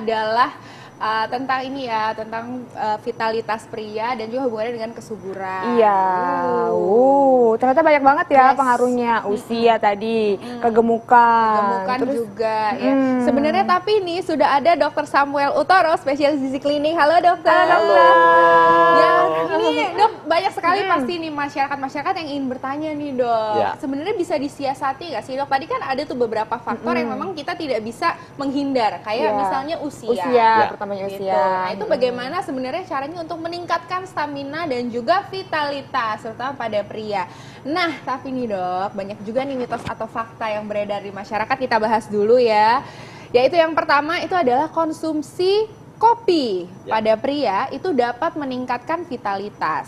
adalah tentang ini ya, tentang vitalitas pria dan juga hubungannya dengan kesuburan. Iya, ternyata banyak banget ya pengaruhnya. Usia tadi, kegemukan Terus juga ya. Sebenarnya tapi nih sudah ada Dr. Samuel Utoro, spesialis gizi klinik. Halo dokter. Halo dokter. Ya, ini dok banyak sekali pasti nih masyarakat yang ingin bertanya nih dok. Ya. Sebenarnya bisa disiasati nggak sih dok? Tadi kan ada tuh beberapa faktor yang memang kita tidak bisa menghindar, kayak misalnya usia. Pertamanya Gitu. usia. Nah, itu bagaimana sebenarnya caranya untuk meningkatkan stamina dan juga vitalitas, terutama pada pria. Nah, tapi nih dok, banyak juga nih mitos atau fakta yang beredar di masyarakat, kita bahas dulu ya. Yaitu yang pertama itu adalah konsumsi kopi pada pria itu dapat meningkatkan vitalitas.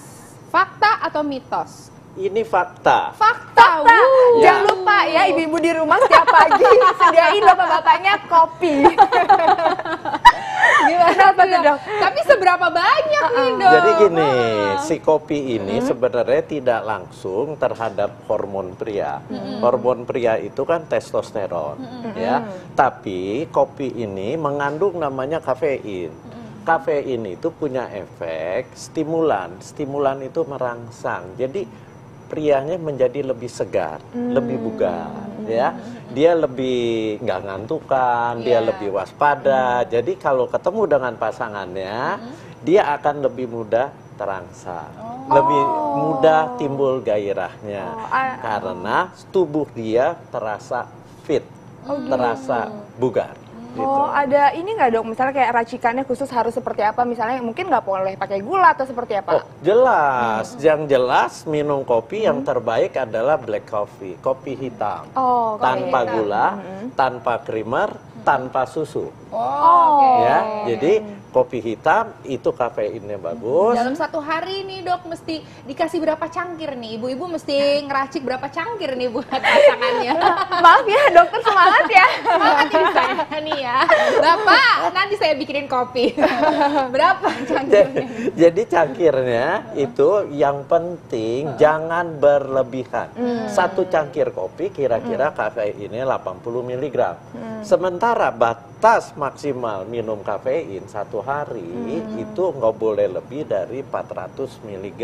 Fakta atau mitos? Ini fakta. Fakta. Jangan lupa ya ibu-ibu di rumah setiap pagi sediain bapak-bapaknya kopi. Gimana tuh dok? Tapi seberapa banyak nih dok? Jadi gini, si kopi ini sebenarnya tidak langsung terhadap hormon pria. Hormon pria itu kan testosteron, ya. Tapi kopi ini mengandung namanya kafein. Kafein itu punya efek stimulan. Stimulan itu merangsang. Jadi prianya menjadi lebih segar, lebih bugar, ya. Dia lebih nggak ngantukan, dia lebih waspada. Jadi kalau ketemu dengan pasangannya, dia akan lebih mudah terangsang, lebih mudah timbul gairahnya, karena tubuh dia terasa fit, terasa bugar. Gitu. Ada ini nggak dok? Misalnya kayak racikannya khusus harus seperti apa? Misalnya mungkin nggak boleh pakai gula atau seperti apa? Oh, jelas. Yang jelas minum kopi yang terbaik adalah black coffee, kopi hitam. Tanpa gula, tanpa creamer, tanpa susu. Ya, jadi kopi hitam itu kafeinnya bagus. Dalam satu hari nih dok mesti dikasih berapa cangkir nih? Ibu-ibu mesti ngeracik berapa cangkir nih buat pasangannya? Maaf ya dokter, semangat ya. Semangat nih saya nih ya. Bapak, nanti saya bikinin kopi. Berapa cangkirnya? Jadi cangkirnya itu yang penting jangan berlebihan. Satu cangkir kopi kira-kira kafeinnya 80 mg. Sementara batas maksimal minum kafein satu hari itu nggak boleh lebih dari 400 mg.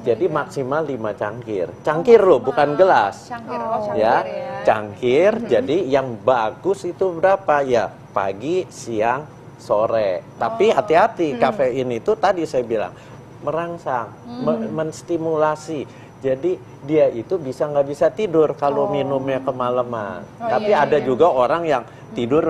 Jadi maksimal 5 cangkir. Cangkir loh, bukan gelas. Cangkir, Ya, cangkir. Jadi yang bagus itu berapa? Ya, pagi, siang, sore. Tapi hati-hati, kafein itu tadi saya bilang merangsang, menstimulasi. Jadi dia itu nggak bisa tidur kalau minumnya kemalaman. Tapi ada juga orang yang tidur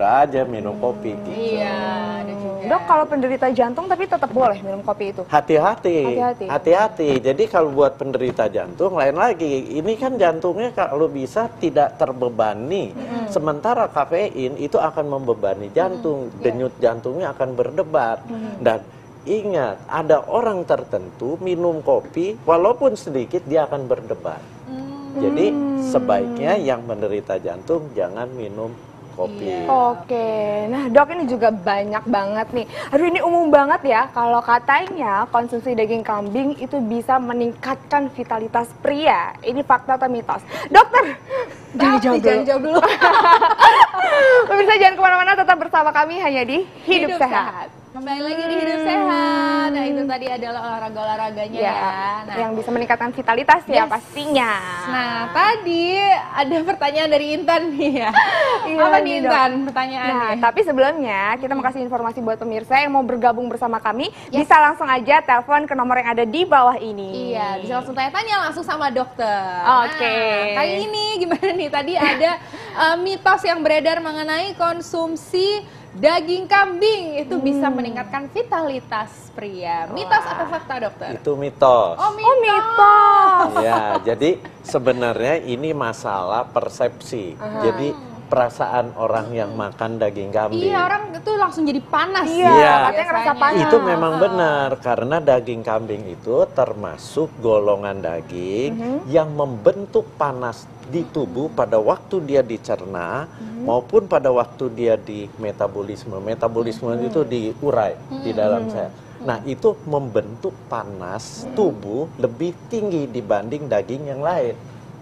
aja minum kopi gitu. Iya, ada juga. Dok, kalau penderita jantung tapi tetap boleh minum kopi itu? Hati-hati. Jadi kalau buat penderita jantung lain lagi. Ini kan jantungnya kalau bisa tidak terbebani. Sementara kafein itu akan membebani jantung. Denyut jantungnya akan berdebar. Dan ingat, ada orang tertentu minum kopi walaupun sedikit dia akan berdebar. Jadi sebaiknya yang menderita jantung jangan minum kopi. Oke, nah dok ini juga banyak banget nih. Aduh ini umum banget ya, kalau katanya konsumsi daging kambing itu bisa meningkatkan vitalitas pria. Ini fakta atau mitos? Dokter, jangan jawab dulu. Pemirsa jangan kemana-mana, tetap bersama kami hanya di Hidup Sehat. Kembali lagi di Hidup Sehat. Nah itu tadi adalah olahraga-olahraganya ya. Nah, yang bisa meningkatkan vitalitas ya pastinya. Nah tadi ada pertanyaan dari Intan nih ya. Apa nih Intan pertanyaannya? Nah tapi sebelumnya kita mau kasih informasi buat pemirsa yang mau bergabung bersama kami, bisa langsung aja telepon ke nomor yang ada di bawah ini. Iya, bisa langsung tanya-tanya langsung sama dokter. Oke. Nah, kali ini gimana nih? Tadi ada mitos yang beredar mengenai konsumsi daging kambing itu bisa meningkatkan vitalitas pria. Mitos atau fakta dokter? Itu mitos. Oh mitos. Ya, jadi sebenarnya ini masalah persepsi. Jadi perasaan orang yang makan daging kambing. Iya, orang itu langsung jadi panas. Iya, katanya ngerasa panas. Itu memang benar, karena daging kambing itu termasuk golongan daging yang membentuk panas di tubuh pada waktu dia dicerna maupun pada waktu dia di metabolisme. Metabolisme itu diurai di dalam sel. Nah, itu membentuk panas tubuh lebih tinggi dibanding daging yang lain.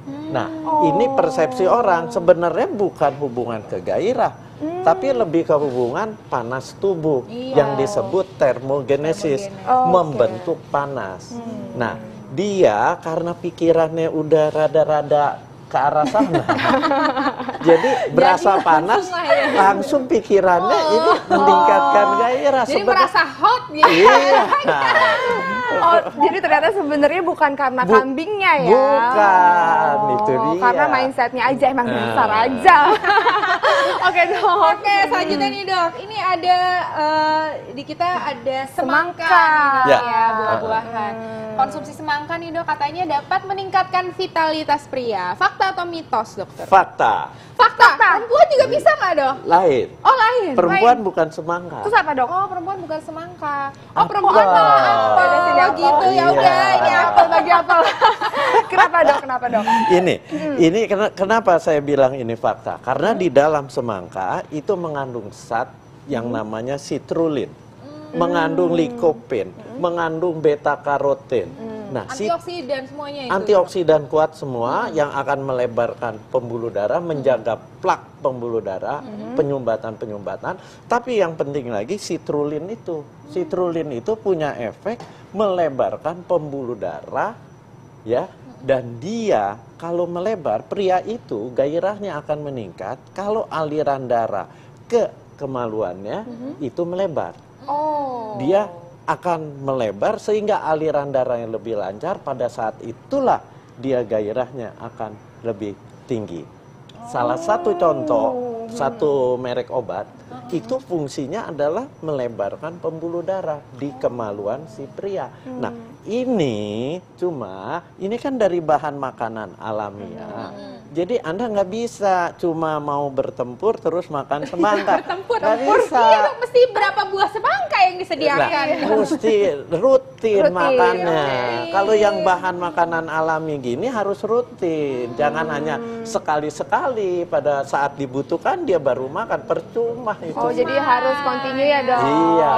Nah, ini persepsi orang, sebenarnya bukan hubungan ke gairah, tapi lebih ke hubungan panas tubuh yang disebut termogenesis, membentuk panas. Nah, dia karena pikirannya udah rada-rada ke arah sana, jadi berasa panas, langsung pikirannya ini meningkatkan gairah. Jadi merasa hot gitu. Iya. Oh, jadi ternyata sebenarnya bukan karena kambingnya ya. Bukan, itu dia. Karena mindsetnya aja, emang dasar aja. Oke dok. Oke, selanjutnya nih dok, ini ada di kita ada semangka nih, Ya. dok, ya, buah-buahan. Konsumsi semangka nih dok katanya dapat meningkatkan vitalitas pria. Fakta atau mitos dokter? Fakta. Fakta. Perempuan juga bisa nggak dok? Lain. Oh lain. Perempuan bukan semangka. Terus apa dok? Oh perempuan bukan semangka. Apel. Oh perempuan malah apel. Ada sini apel. Gitu ya Iya. udah ini apel bagi apel. Kenapa dok? Kenapa dok? Ini kenapa saya bilang ini fakta? Karena di dalam semangka itu mengandung zat yang namanya citrulline, mengandung lycopene, mengandung beta karoten. Nah, Antioksidan semuanya itu. antioksidan kuat semua yang akan melebarkan pembuluh darah, menjaga plak pembuluh darah, penyumbatan. Tapi yang penting lagi citrulline itu punya efek melebarkan pembuluh darah, ya. Dan dia kalau melebar, pria itu gairahnya akan meningkat kalau aliran darah ke kemaluannya itu melebar. Oh. Dia akan melebar sehingga aliran darah yang lebih lancar, pada saat itulah dia gairahnya akan lebih tinggi. Salah satu contoh, satu merek obat itu fungsinya adalah melebarkan pembuluh darah di kemaluan si pria. Nah, ini kan dari bahan makanan alamiah. Jadi Anda nggak bisa cuma mau bertempur terus makan semangka. Nggak bisa. Iya dok, mesti berapa buah semangka yang disediakan? Nah, mesti rutin makannya. rutin. Kalau yang bahan makanan alami gini harus rutin. Jangan hanya sekali-sekali pada saat dibutuhkan dia baru makan. Percuma itu. Oh, jadi harus continue ya dok. Iya.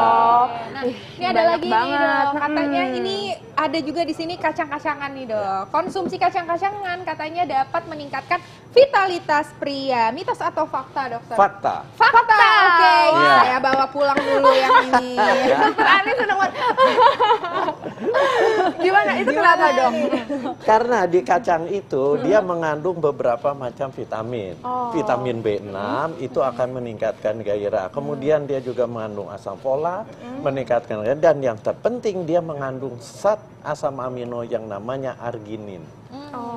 Nah, ini ada banyak lagi nih banget. dok. Katanya ini ada juga di sini kacang-kacangan nih dok. Konsumsi kacang-kacangan katanya dapat meningkatkan vitalitas pria. Mitos atau fakta dokter? Fakta. Fakta. Oke, Iya. saya bawa pulang dulu yang ini. Dokter Ani seneng banget. Gimana? Itu kenapa dok? Karena di kacang itu dia mengandung beberapa macam vitamin. Vitamin B6 itu akan meningkatkan gairah. Kemudian dia juga mengandung asam folat, meningkatkan gairah. Dan yang terpenting dia mengandung zat asam amino yang namanya arginin.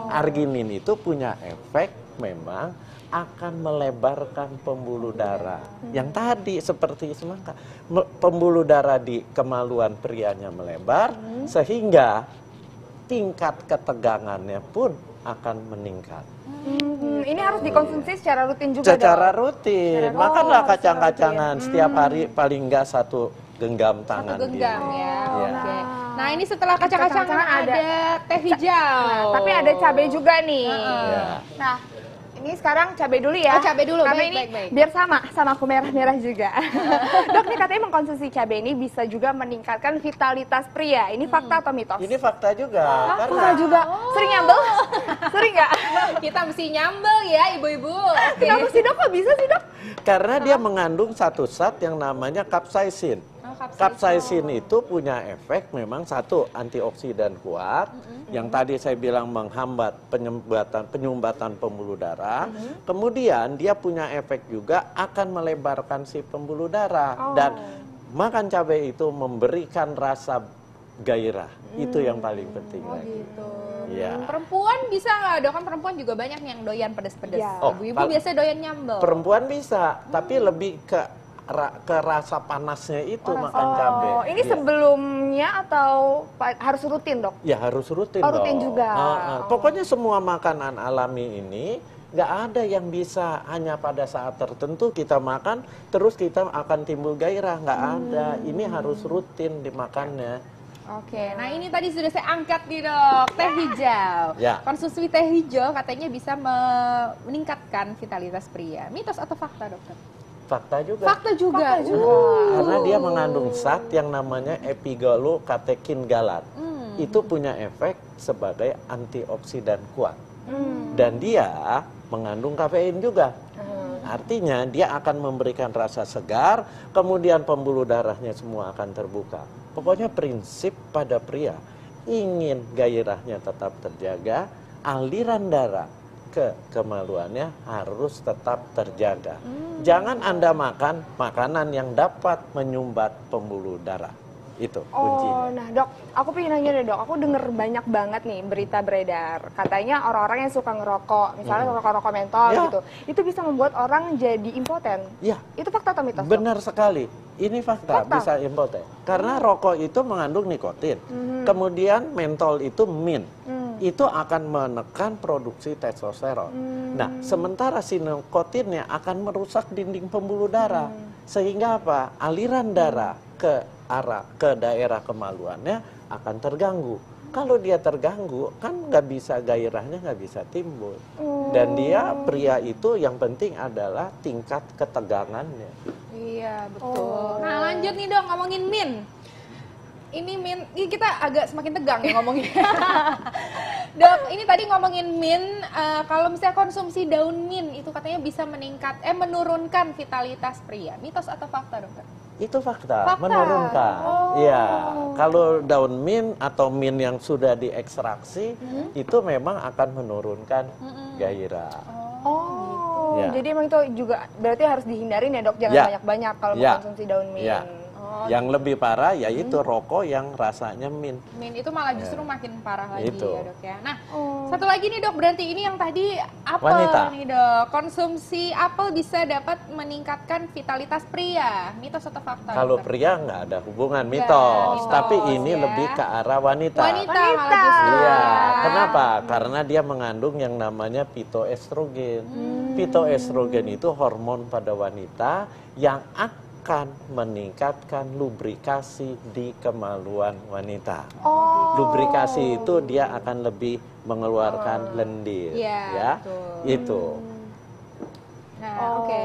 Arginin itu punya efek memang akan melebarkan pembuluh darah. Yang tadi seperti semangka, pembuluh darah di kemaluan prianya melebar sehingga tingkat ketegangannya pun akan meningkat. Ini harus dikonsumsi secara rutin juga Secara dok? rutin, Secara- makanlah harus kacang-kacangan rutin. setiap hari paling enggak 1 genggam tangan. Satu genggam gini. ya. Iya. Oke. Nah ini setelah kacang-kacangan Kacang-kacangan ada teh hijau. Nah, tapi ada cabai juga nih. Iya. Nah, ini sekarang cabai dulu ya. Oh, cabai dulu. Karena Baik, ini baik. biar sama aku merah-merah juga. Dok, nih katanya mengkonsumsi cabai ini bisa juga meningkatkan vitalitas pria. Ini fakta atau mitos? Ini fakta juga. Fakta Karena juga. Sering nyambel? Sering nggak? Kita mesti nyambel ya ibu-ibu. Oke. Kenapa sih dok? Kok bisa sih dok? Karena dia mengandung satu zat yang namanya capsaicin. Oh, Capsaicin itu punya efek memang satu antioksidan kuat, yang tadi saya bilang menghambat penyumbatan pembuluh darah. Kemudian dia punya efek juga akan melebarkan si pembuluh darah dan makan cabai itu memberikan rasa gairah. Itu yang paling penting lagi. Gitu. Ya. Perempuan bisa nggak dok? Kan perempuan juga banyak yang doyan pedes-pedes. Ya. Oh, Ibu-ibu kalau- biasa doyan nyambel. Perempuan bisa, tapi lebih ke rasa panasnya itu makan cabai. Oh, ini Iya. sebelumnya atau harus rutin dok? Ya harus rutin Oh, dong. rutin juga. Pokoknya semua makanan alami ini nggak ada yang bisa hanya pada saat tertentu kita makan terus kita akan timbul gairah, nggak ada. Ini harus rutin dimakannya. Oke, nah ini tadi sudah saya angkat nih dok, teh hijau. Ya. Konsumsi teh hijau katanya bisa meningkatkan vitalitas pria. Mitos atau fakta dokter? Fakta juga. Fakta juga. Karena dia mengandung zat yang namanya epigalokatekin galat. Itu punya efek sebagai antioksidan kuat. Dan dia mengandung kafein juga. Artinya dia akan memberikan rasa segar, kemudian pembuluh darahnya semua akan terbuka. Pokoknya prinsip pada pria, ingin gairahnya tetap terjaga, aliran darah ke kemaluannya harus tetap terjaga. Jangan Anda makan makanan yang dapat menyumbat pembuluh darah. Itu kuncinya. Nah dok, aku pengen nanya deh dok, aku denger banyak banget nih berita beredar. Katanya orang-orang yang suka ngerokok, misalnya rokok-rokok mentol gitu, itu bisa membuat orang jadi impoten. Ya. Itu fakta atau mitos? Benar sekali. Ini fakta, bisa impoten. Karena rokok itu mengandung nikotin. Kemudian mentol itu mint. Itu akan menekan produksi testosteron. Nah, sementara si nikotinnya akan merusak dinding pembuluh darah. Sehingga apa? Aliran darah ke daerah kemaluannya akan terganggu. Kalau dia terganggu, kan nggak bisa, gairahnya nggak bisa timbul. Dan dia, pria itu yang penting adalah tingkat ketegangannya. Iya, betul. Nah, lanjut nih dong, ngomongin min. Ini min, ini kita agak semakin tegang ya ngomongin. Dok, ini tadi ngomongin min, kalau misalnya konsumsi daun min itu katanya bisa menurunkan vitalitas pria. Mitos atau fakta, dokter? Itu fakta. Menurunkan. Iya, kalau daun mint atau mint yang sudah diekstraksi itu memang akan menurunkan gairah. Ya. Jadi emang itu juga berarti harus dihindarin ya dok, jangan banyak-banyak kalau mengkonsumsi daun mint. Ya. Yang lebih parah yaitu rokok yang rasanya mint. Mint itu malah justru makin parah lagi Itu. ya dok ya. Nah, satu lagi nih dok, berarti ini yang tadi apel Wanita. nih dok. Konsumsi apel bisa dapat meningkatkan vitalitas pria. Mitos atau fakta? Kalau dokter? pria nggak ada hubungan, mitos. mitos, Tapi ini ya. lebih ke arah wanita. Wanita malah justru. Iya, ya. kenapa? Karena dia mengandung yang namanya pitoestrogen. Pitoestrogen itu hormon pada wanita yang akan meningkatkan lubrikasi di kemaluan wanita. Lubrikasi itu dia akan lebih mengeluarkan lendir, Iya, ya. betul. Itu. Nah, oke.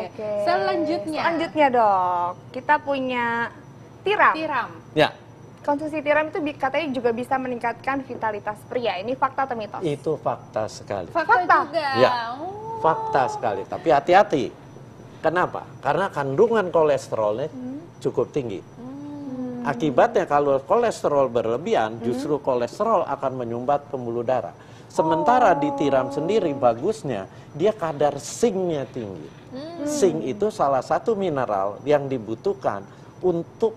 Selanjutnya dok, kita punya tiram. tiram. Ya, Konsumsi tiram itu katanya juga bisa meningkatkan vitalitas pria. Ini fakta atau mitos? itu fakta sekali. Fakta juga. Ya. Oh. Fakta sekali, tapi hati-hati. Kenapa? Karena kandungan kolesterolnya cukup tinggi. Akibatnya kalau kolesterol berlebihan, justru kolesterol akan menyumbat pembuluh darah. Sementara di tiram sendiri bagusnya, dia kadar zinc-nya tinggi. Zinc itu salah satu mineral yang dibutuhkan untuk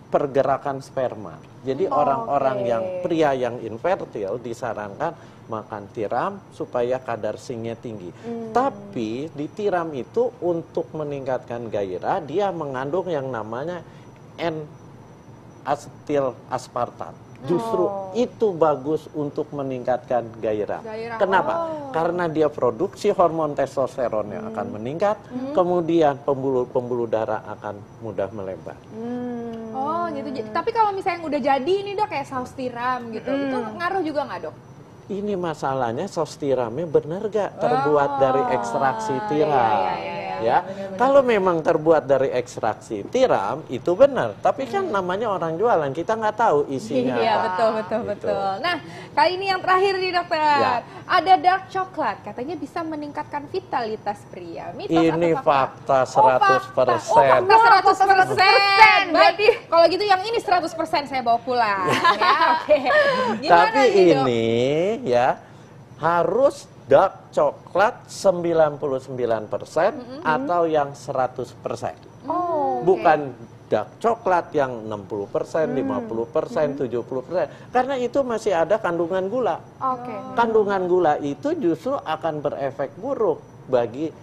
pergerakan sperma. Jadi orang-orang yang pria yang infertil disarankan makan tiram supaya kadar zinc-nya tinggi. Tapi di tiram itu untuk meningkatkan gairah, dia mengandung yang namanya N-asetil aspartat. Justru itu bagus untuk meningkatkan gairah. Kenapa? Karena dia produksi hormon testosteron yang akan meningkat, kemudian pembuluh darah akan mudah melebar. Oh gitu. Tapi kalau misalnya udah jadi ini dok kayak saus tiram gitu, itu ngaruh juga nggak dok? Ini masalahnya saus tiramnya benar gak terbuat dari ekstraksi tiram? Ya, kalau memang terbuat dari ekstraksi tiram itu benar, tapi kan namanya orang jualan, kita nggak tahu isinya Iya, apa. betul. Nah, kali ini yang terakhir nih dokter. Ya. Ada dark coklat, katanya bisa meningkatkan vitalitas pria. Mitos Ini atau fakta? fakta 100%. Oh, fakta 100%. Berarti kalau gitu yang ini 100% saya bawa pulang. Ya, oke. Gimana Tapi nih, Dok? ini ya harus dark coklat 99% atau yang 100%. Bukan dark coklat yang 60%, 50%, 70%. Karena itu masih ada kandungan gula. Kandungan gula itu justru akan berefek buruk bagi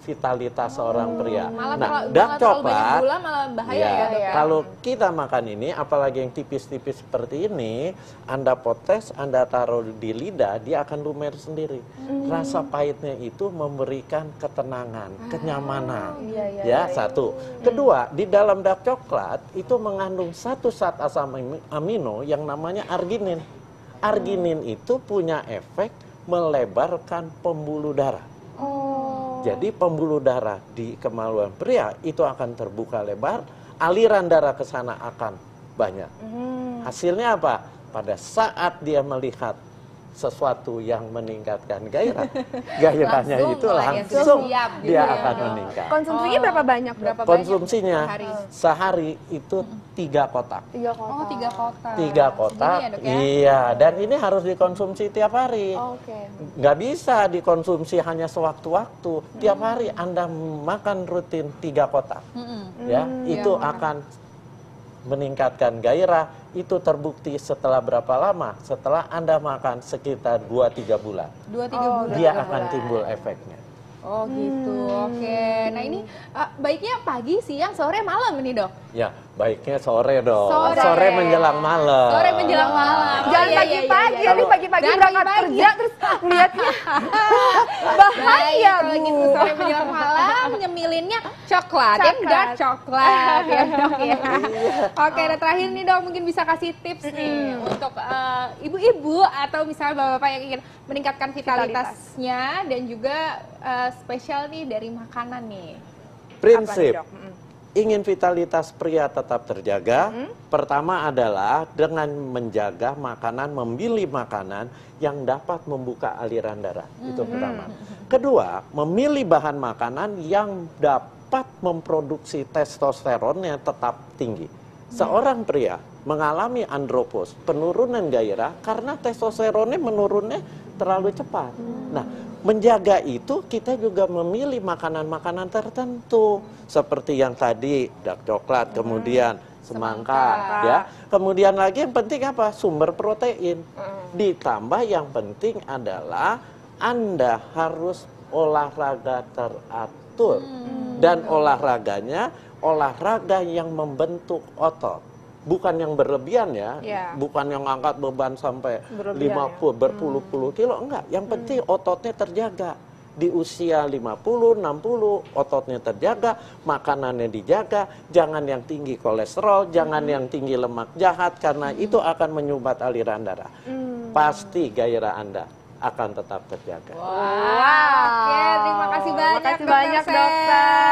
vitalitas seorang pria. Malah dark terlalu banyak coklat gula malah bahaya ya, dok. kalau kita makan ini, apalagi yang tipis-tipis seperti ini, Anda potes, Anda taruh di lidah, dia akan lumer sendiri. Rasa pahitnya itu memberikan ketenangan, kenyamanan. Ya, satu. Kedua, di dalam dark coklat itu mengandung satu zat asam amino yang namanya arginin. Arginin itu punya efek melebarkan pembuluh darah. Jadi pembuluh darah di kemaluan pria itu akan terbuka lebar, aliran darah ke sana akan banyak. Hasilnya apa? Pada saat dia melihat sesuatu yang meningkatkan gairah, gairahnya Langsung itu mulai langsung siap gitu dia ya, akan Dok. meningkat. Konsumsinya berapa banyak, Dok? Berapa Konsumsinya banyak sehari itu 3 kotak. 3 kotak. Oh, 3 kotak. 3 kotak, Segini ya, Dok, ya? iya. Dan ini harus dikonsumsi tiap hari. Oke. Nggak bisa dikonsumsi hanya sewaktu-waktu. Tiap hari Anda makan rutin 3 kotak. Ya, itu akan meningkatkan gairah. Itu terbukti setelah berapa lama? Setelah Anda makan sekitar 2-3 bulan. 2-3 bulan. Dia akan timbul efeknya. Oh gitu, oke. Nah ini baiknya pagi, siang, sore, malam ini dok? Ya, baiknya sore dong. Sore. Menjelang malam. Sore menjelang malam. Jangan iya, pagi-pagi, iya. nanti pagi-pagi Jangan berangkat pagi-pagi. kerja terus lihatnya bahaya, Baik, kalau Bu. gitu sore menjelang malam nyemilinnya coklat, yang Coklat. dark coklat ya dok ya. Oke, dan terakhir nih dok mungkin bisa kasih tips nih untuk ibu-ibu atau misalnya bapak-bapak yang ingin meningkatkan vitalitasnya dan juga spesial nih dari makanan nih. Prinsip Apa nih, Dok? ingin vitalitas pria tetap terjaga, pertama adalah dengan menjaga makanan, memilih makanan yang dapat membuka aliran darah. Itu pertama. Kedua, memilih bahan makanan yang dapat memproduksi testosteron yang tetap tinggi. Seorang pria mengalami andropos, penurunan gairah karena testosteronnya menurunnya terlalu cepat. Nah, menjaga itu kita juga memilih makanan-makanan tertentu seperti yang tadi dark coklat, kemudian semangka, ya. Kemudian lagi yang penting apa? Sumber protein. Ditambah yang penting adalah Anda harus olahraga teratur. Dan olahraganya olahraga yang membentuk otot. Bukan yang berlebihan ya, bukan yang angkat beban sampai Berlebihan 50, berpuluh-puluh kilo, enggak. Yang penting ototnya terjaga. Di usia 50, 60, ototnya terjaga, makanannya dijaga, jangan yang tinggi kolesterol, jangan yang tinggi lemak jahat, karena itu akan menyumbat aliran darah. Pasti gairah Anda akan tetap terjaga. Oke, terima kasih banyak Makasih banyak, Dokter. dokter.